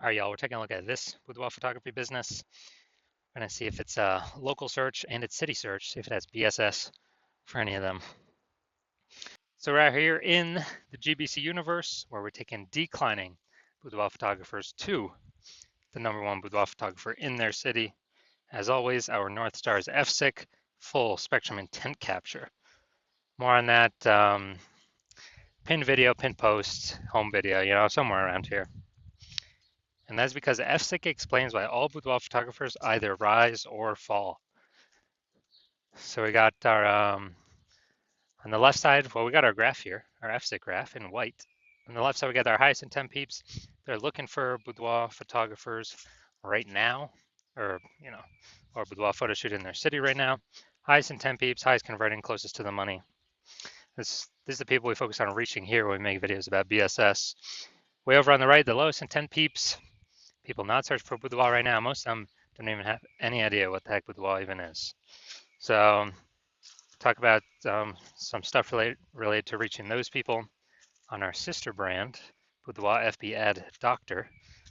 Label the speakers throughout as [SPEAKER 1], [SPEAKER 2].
[SPEAKER 1] All right, y'all, we're taking a look at this boudoir photography business. We're gonna see if it's a local search and it's city search, see if it has BSS for any of them. So we're out here in the GBC universe where we're taking declining boudoir photographers to the #1 boudoir photographer in their city. As always, our North Star is FSIC, full spectrum intent capture. More on that pin video, pin post, home video, somewhere around here. And that's because FSIC explains why all boudoir photographers either rise or fall. So we got our, on the left side, well, we got our graph here, our FSIC graph in white. On the left side, we got our highest intent peeps. They're looking for boudoir photographers right now, or boudoir photo shoot in their city right now. Highest intent peeps, highest converting, closest to the money. This is the people we focus on reaching here when we make videos about BSS. Way over on the right, the lowest intent peeps, people not searching for boudoir right now. Most of them don't even have any idea what the heck boudoir even is. So talk about some stuff related to reaching those people on our sister brand, Boudoir FB Ad Doctor.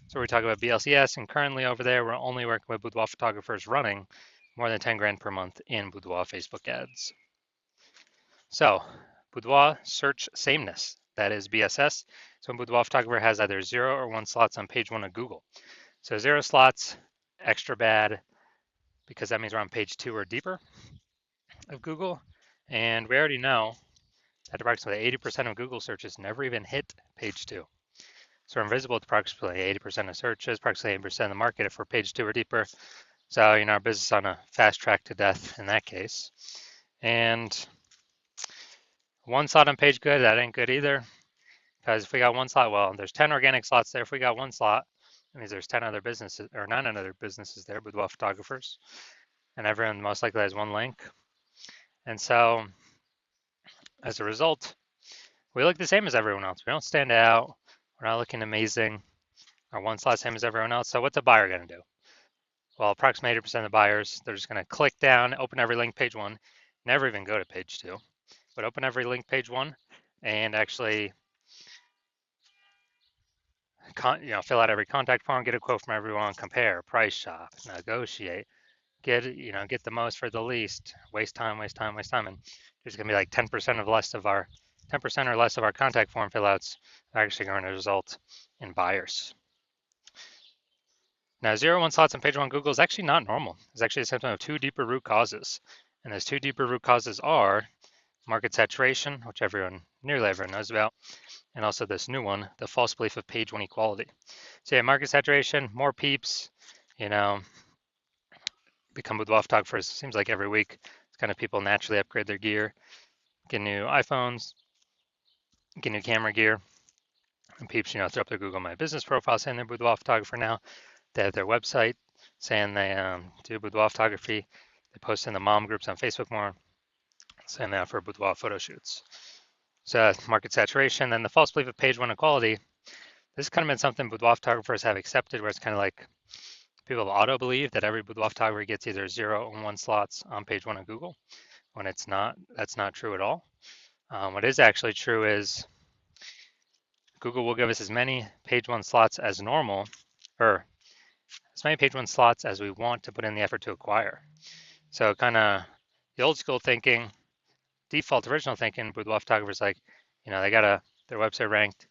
[SPEAKER 1] So we talk about BLCS, and currently over there, we're only working with boudoir photographers running more than 10 grand per month in boudoir Facebook ads. So boudoir search sameness, that is BSS. So a boudoir photographer has either 0 or 1 slots on page 1 of Google. So 0 slots, extra bad, because that means we're on page 2 or deeper of Google. And we already know that approximately 80% of Google searches never even hit page 2. So we're invisible to approximately 80% of searches, approximately 80% of the market if we're page 2 or deeper. So, our business is on a fast track to death in that case. And 1 slot on page good, that ain't good either. Because if we got 1 slot, well, there's 10 organic slots there. If we got 1 slot, that means there's 10 other businesses, or 9 other businesses there, boudoir photographers. And everyone most likely has 1 link. And so, as a result, we look the same as everyone else. We don't stand out. We're not looking amazing. Our 1 slot same as everyone else. So what's a buyer going to do? Well, approximately 80% of the buyers, they're just going to click down, open every link page 1, never even go to page 2, but open every link page 1 and actually fill out every contact form, get a quote from everyone, compare, price shop, negotiate, get the most for the least, waste time, and there's going to be like 10% or less of our contact form fill outs are actually going to result in buyers. Now, 0-1 slots on page 1 Google is actually not normal. It's actually a symptom of 2 deeper root causes. And those 2 deeper root causes are market saturation, which nearly everyone knows about, and also this new one, the false belief of page 1 equality. So yeah, market saturation, more peeps, become boudoir photographers. Seems like every week, it's kind of people naturally upgrade their gear, get new iPhones, get new camera gear, and peeps, throw up their Google My Business profile saying they're boudoir photographer now. They have their website saying they do boudoir photography. They post in the mom groups on Facebook more, saying they offer boudoir photo shoots. So market saturation, then the false belief of page 1 equality. This has kind of been something boudoir photographers have accepted, where it's kind of like people auto believe that every boudoir photographer gets either 0 or 1 slots on page 1 of Google, when it's not. That's not true at all. What is actually true is Google will give us as many page 1 slots as normal, or as many page 1 slots as we want to put in the effort to acquire. So kind of the old school thinking, default original thinking, boudoir photographers they got their website ranked,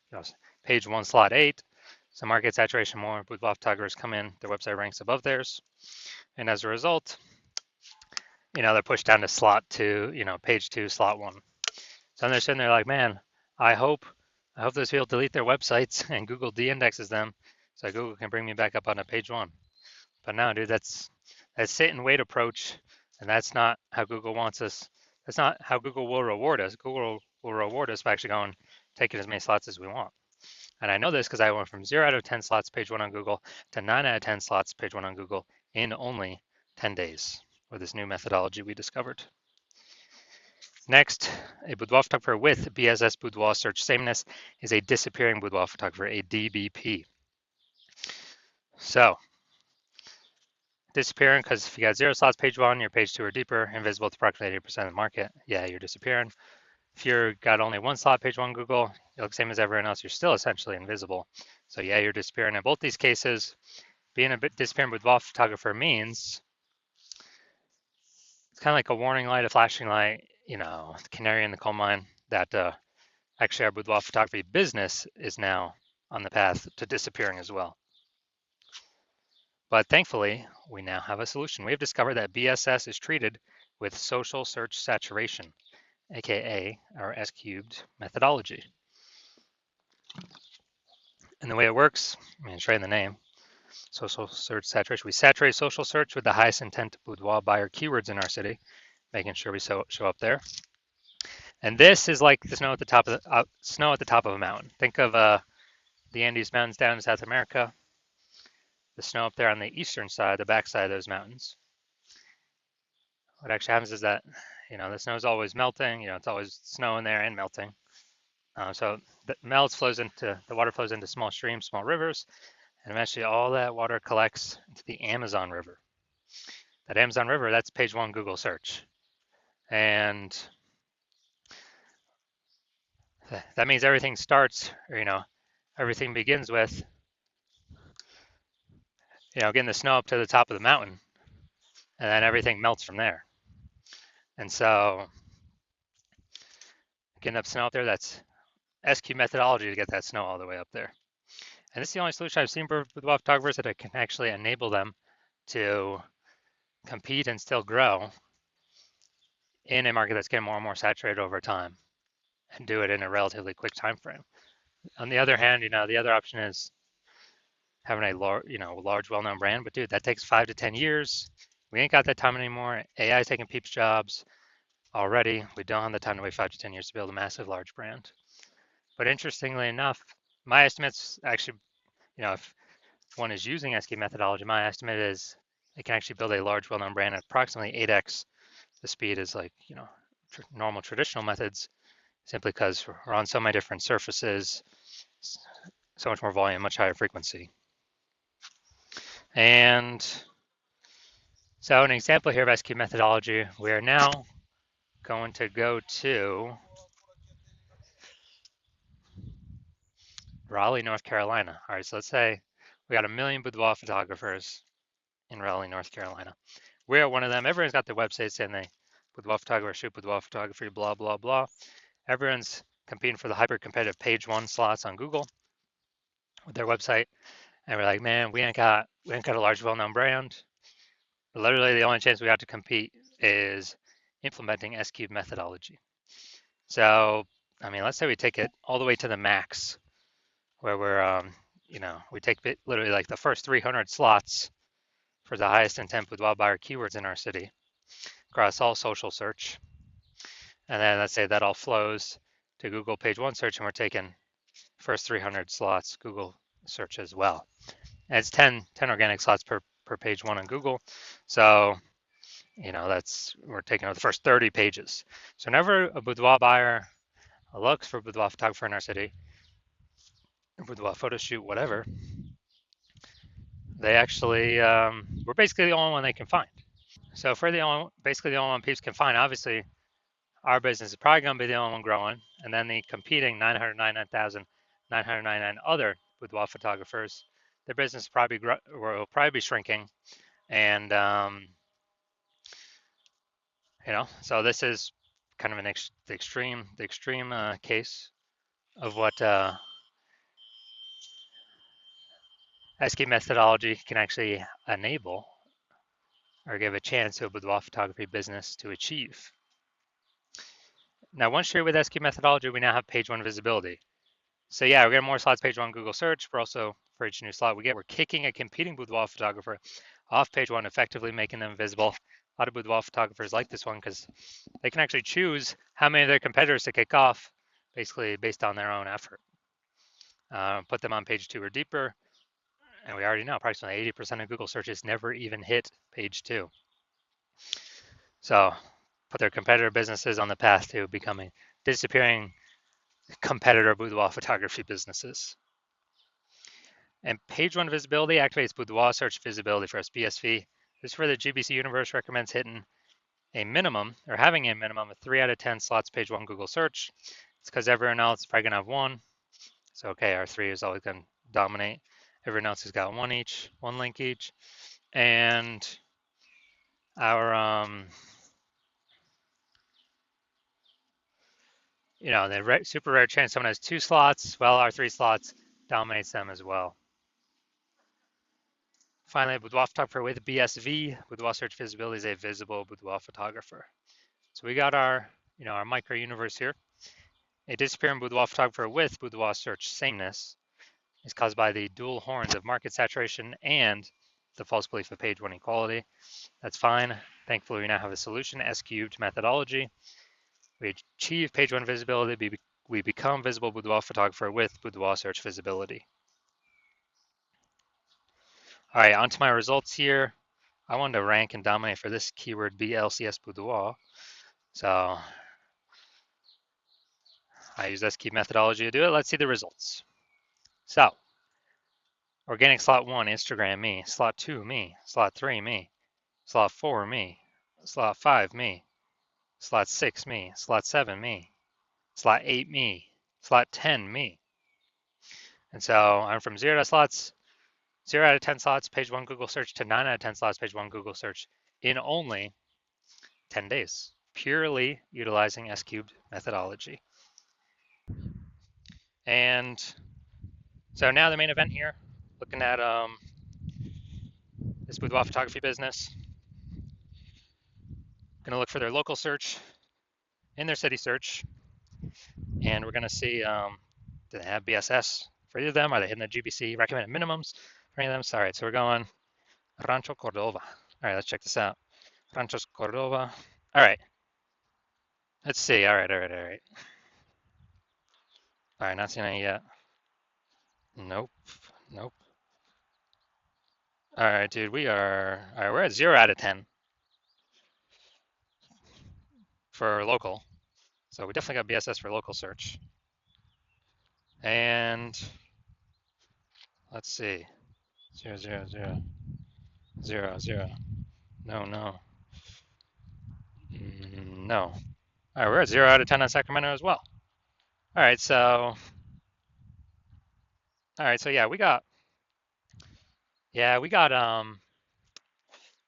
[SPEAKER 1] page 1 slot 8. So market saturation more, boudoir photographers come in, their website ranks above theirs. And as a result, they're pushed down to slot 2, page 2, slot 1. So they're sitting there like, man, I hope those people delete their websites and Google de-indexes them so Google can bring me back up on a page 1. But no, dude, that's sit and wait approach, and that's not how Google wants us. That's not how Google will reward us. Google will reward us by actually taking as many slots as we want. And I know this because I went from 0 out of 10 slots page 1 on Google to 9 out of 10 slots page 1 on Google in only 10 days with this new methodology we discovered. Next, a boudoir photographer with BSS boudoir search sameness is a disappearing boudoir photographer, a DBP. So, disappearing because if you got 0 slots page 1, you're page 2 or deeper, invisible to approximately 80% of the market, yeah, you're disappearing. If you've got only 1 slot page 1 Google, you look the same as everyone else, you're still essentially invisible. So yeah, you're disappearing. In both these cases, being a bit disappearing boudoir photographer means it's kind of like a warning light, a flashing light, the canary in the coal mine that actually our boudoir photography business is now on the path to disappearing as well. But thankfully, we now have a solution. We have discovered that BSS is treated with social search saturation, aka our S cubed methodology. And the way it works, it's right in the name, social search saturation. We saturate social search with the highest intent boudoir buyer keywords in our city, making sure we show up there. And this is like the snow at the top of a mountain. Think of the Andes Mountains down in South America, the snow up there on the eastern side, the backside of those mountains. What actually happens is that, the snow is always melting. It's always snow in there and melting. So the water flows into small streams, small rivers, and eventually all that water collects into the Amazon River. That Amazon River, that's page one Google search. And that means everything starts, everything begins with, getting the snow up to the top of the mountain, and then everything melts from there. And so getting up snow up there, that's SQ methodology to get that snow all the way up there. And this is the only solution I've seen for boudoir photographers that can actually enable them to compete and still grow in a market that's getting more and more saturated over time, and do it in a relatively quick time frame. On the other hand, the other option is having a large, well-known brand. But dude, that takes 5 to 10 years. We ain't got that time anymore. AI is taking people's jobs already. We don't have the time to wait 5 to 10 years to build a massive, large brand. But interestingly enough, my estimates actually, if one is using SQ methodology, my estimate is it can actually build a large, well-known brand at approximately 8x the speed as normal traditional methods, simply because we're on so many different surfaces, so much more volume, much higher frequency. And so an example here of SQ methodology, we are now going to go to Raleigh, North Carolina. All right, so let's say we got 1 million boudoir photographers in Raleigh, North Carolina. We're one of them. Everyone's got their website saying they boudoir photographer, shoot boudoir photography, blah, blah, blah. Everyone's competing for the hyper-competitive page one slots on Google with their website. And we're like, man, we ain't got a large, well-known brand. Literally, the only chance we got to compete is implementing SQ methodology. So, let's say we take it all the way to the max, where we're, we take literally like the first 300 slots for the highest intent boudoir buyer keywords in our city across all social search. And then let's say that all flows to Google page one search, and we're taking first 300 slots Google search as well. And it's 10 organic slots per page one on Google. So, we're taking out the first 30 pages. So whenever a boudoir buyer looks for a boudoir photographer in our city, a boudoir photo shoot, whatever, they actually, we're basically the only one they can find. So if we're basically the only one people can find, obviously our business is probably going to be the only one growing, and then the competing 999,999 other boudoir photographers, their business will probably be shrinking. And so this is kind of the extreme case of what SQ methodology can actually enable or give a chance to a boudoir photography business to achieve. Now, once you're with SQ methodology, we now have page one visibility. So yeah, we're getting more slots page one Google search. We're also, for each new slot we're kicking a competing boudoir photographer off page one, effectively making them visible. A lot of boudoir photographers like this one because they can actually choose how many of their competitors to kick off, basically based on their own effort. Put them on page two or deeper, and we already know approximately 80% of Google searches never even hit page two. So put their competitor businesses on the path to becoming disappearing competitor boudoir photography businesses. And page one visibility activates boudoir search visibility for us, BSV. This is where the GBC universe recommends hitting a minimum or having a minimum of 3 out of 10 slots page one Google search. It's because everyone else is probably going to have one. So, okay, our 3 is always going to dominate. Everyone else has got one each, one link each. And our, the super rare chance someone has 2 slots, well, our 3 slots dominates them as well. Finally, boudoir photographer with BSV, boudoir search visibility is a visible boudoir photographer. So we got our, our micro universe here. A disappearing boudoir photographer with boudoir search sameness is caused by the dual horns of market saturation and the false belief of page 1 equality. That's fine. Thankfully, we now have a solution, S-cubed methodology. We achieve page 1 visibility. We become visible boudoir photographer with boudoir search visibility. All right, on to my results here. I wanted to rank and dominate for this keyword BLCS boudoir. So I use S-cubed methodology to do it. Let's see the results. So organic slot 1, Instagram, me. Slot 2, me. Slot 3, me. Slot 4, me. Slot 5, me. Slot 6, me. Slot 7, me. Slot 8, me. Slot 10, me. And so I'm from 0 out of 10 slots, page 1 Google search, to 9 out of 10 slots, page 1 Google search in only 10 days, purely utilizing S-cubed methodology. And so now the main event here, looking at this boudoir photography business. Going to look for their local search in their city search, and we're going to see do they have BSS for either of them? Are they hitting the GBC recommended minimums for any of them? So, all right, so we're going Rancho Cordova. All right, let's check this out. Rancho Cordova. All right, let's see. All right. All right, not seeing any yet. Nope. All right, dude, all right, we're at 0 out of 10 for local. So we definitely got BSS for local search. And let's see. 0, 0, 0. 0, 0. No. No. All right, we're at 0 out of 10 on Sacramento as well. All right, so yeah, we got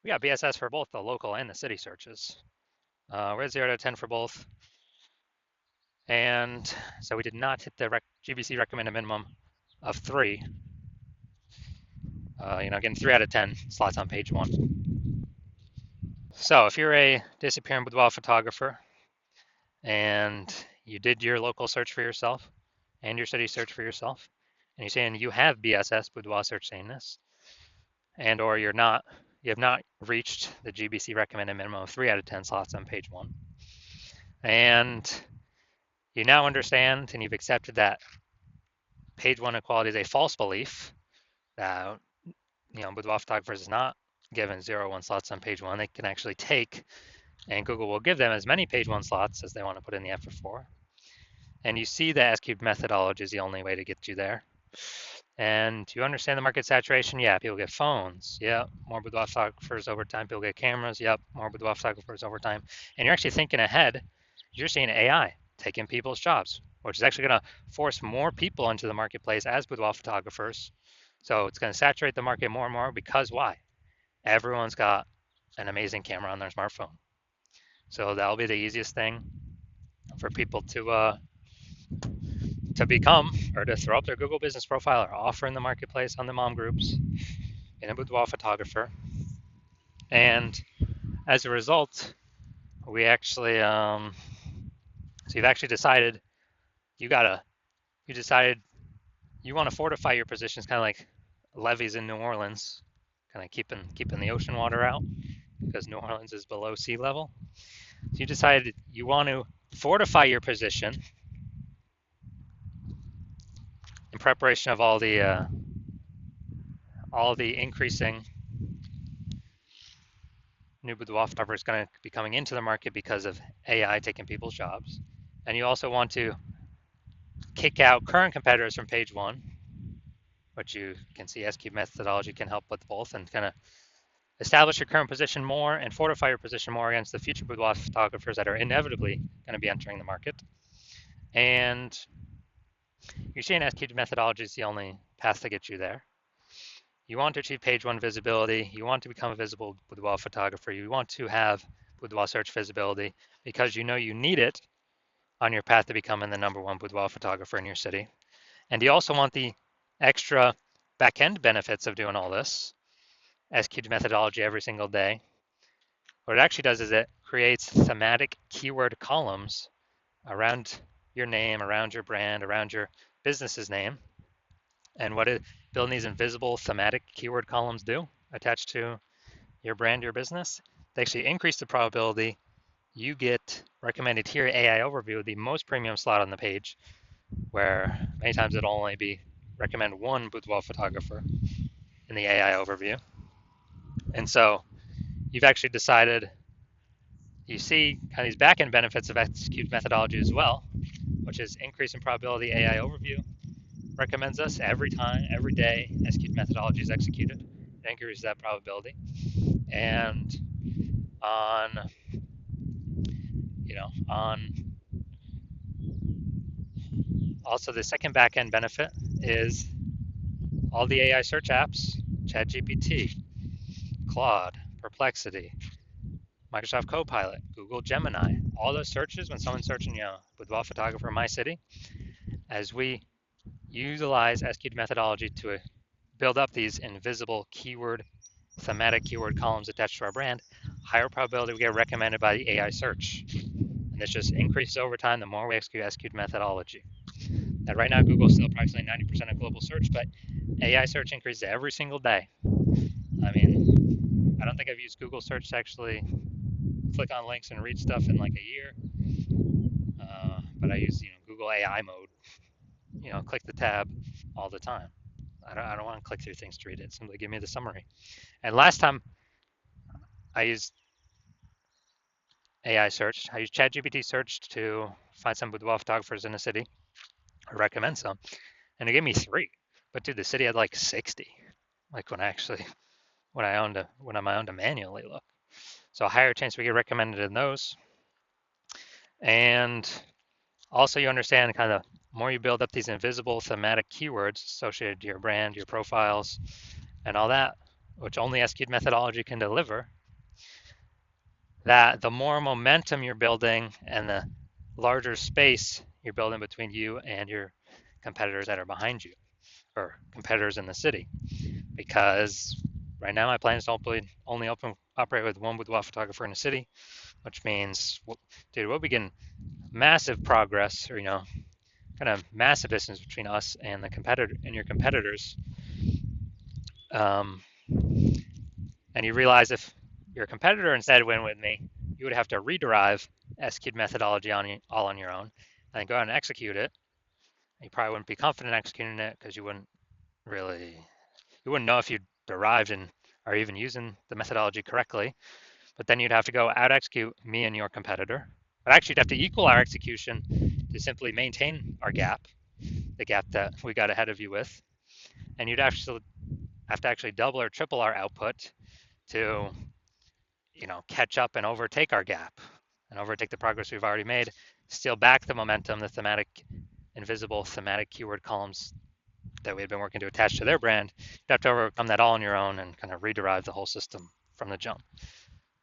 [SPEAKER 1] BSS for both the local and the city searches. We're at 0 out of 10 for both. And so we did not hit the GBC recommended minimum of 3. Getting 3 out of 10 slots on page 1. So if you're a disappearing boudoir photographer and you did your local search for yourself and your city search for yourself, and you're saying you have BSS, boudoir search sameness, and or you have not reached the GBC recommended minimum of 3 out of 10 slots on page 1, and you now understand and you've accepted that page 1 equality is a false belief, that boudoir photographers is not given 0, 1 slots on page 1. They can actually take, and Google will give them as many page 1 slots as they want to put in the effort for. And you see the S-cubed methodology is the only way to get you there. And you understand the market saturation? Yeah, people get phones. Yep, more boudoir photographers over time. People get cameras. Yep, more boudoir photographers over time. And you're actually thinking ahead. You're seeing AI taking people's jobs, which is actually going to force more people into the marketplace as boudoir photographers. So it's going to saturate the market more and more because why? Everyone's got an amazing camera on their smartphone. So that'll be the easiest thing for people to become, or to throw up their Google business profile or offer in the marketplace on the mom groups in a boudoir photographer. And as a result, we actually, so you've actually decided you want to fortify your positions, kind of like levees in New Orleans, kind of keeping the ocean water out because New Orleans is below sea level. So you decided you want to fortify your position in preparation of all the increasing new boudoir photographers going to be coming into the market because of AI taking people's jobs. And you also want to kick out current competitors from page 1, which you can see S-cubed methodology can help with both, and kind of establish your current position more and fortify your position more against the future boudoir photographers that are inevitably going to be entering the market. And you're seeing S-cubed methodology is the only path to get you there. You want to achieve page one visibility. You want to become a visible boudoir photographer. You want to have boudoir search visibility because you know you need it on your path to becoming the #1 boudoir photographer in your city. And you also want the extra back-end benefits of doing all this, execute methodology every single day. What it actually does is it creates thematic keyword columns around your name, around your brand, around your business's name. And what building these invisible thematic keyword columns do attached to your brand, your business, they actually increase the probability you get recommended here AI overview, the most premium slot on the page, where many times it'll only be recommend one boudoir photographer in the AI overview. And so you've actually decided, you see kind of these back-end benefits of execute methodology as well, which is increase in probability AI overview recommends us every time, every day, execute methodology is executed. It increases that probability. And on, also the second back-end benefit is all the AI search apps, ChatGPT, Claude, Perplexity, Microsoft Copilot, Google Gemini, all those searches when someone's searching, boudoir photographer in my city, as we utilize SQL methodology to build up these invisible thematic keyword columns attached to our brand, higher probability we get recommended by the AI search. And this just increases over time the more we execute SQL methodology. Now, right now, Google's still approximately 90% of global search, but AI search increases every single day. I mean, I don't think I've used Google search to actually click on links and read stuff in like a year, but I use Google AI mode. Click the tab all the time. I don't want to click through things to read it. Simply give me the summary. And last time I used AI search, I used ChatGPT search to find some boudoir photographers in a city, or recommend some, and it gave me 3. But dude, the city had like 60. Like when I owned to manually look. So a higher chance we get recommended in those. And also you understand kind of more you build up these invisible thematic keywords associated to your brand, your profiles, and all that, which only SQL methodology can deliver, that the more momentum you're building and the larger space you're building between you and your competitors that are behind you, or competitors in the city. Because right now my plan is to only operate with one boudoir photographer in the city, which means, dude, we'll begin massive progress, or kind of massive distance between us and your competitors. And you realize if your competitor instead went with me, you would have to rederive SQL methodology all on your own, and then go out and execute it. You probably wouldn't be confident executing it because you wouldn't know if you derived and are even using the methodology correctly. But then you'd have to go out execute me and your competitor. But actually, you'd have to equal our execution to simply maintain our gap, the gap that we got ahead of you with. And you'd actually have to actually double or triple our output to, catch up and overtake our gap and overtake the progress we've already made, steal back the momentum, the invisible thematic keyword columns that we had been working to attach to their brand. You'd have to overcome that all on your own and kind of rederive the whole system from the jump.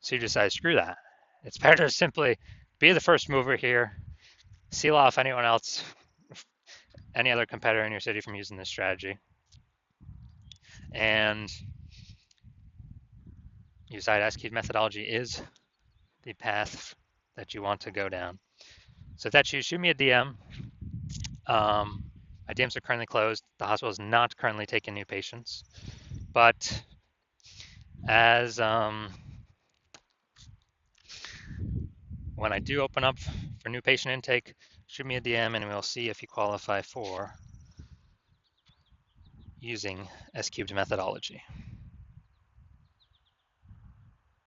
[SPEAKER 1] So you decide, screw that. It's better to simply be the first mover here, seal off anyone else, any other competitor in your city from using this strategy. And you decide SQL methodology is the path that you want to go down. So if that's you, shoot me a DM. My DMs are currently closed. The hospital is not currently taking new patients. But as when I do open up for new patient intake, shoot me a DM and we'll see if you qualify for using S-cubed methodology.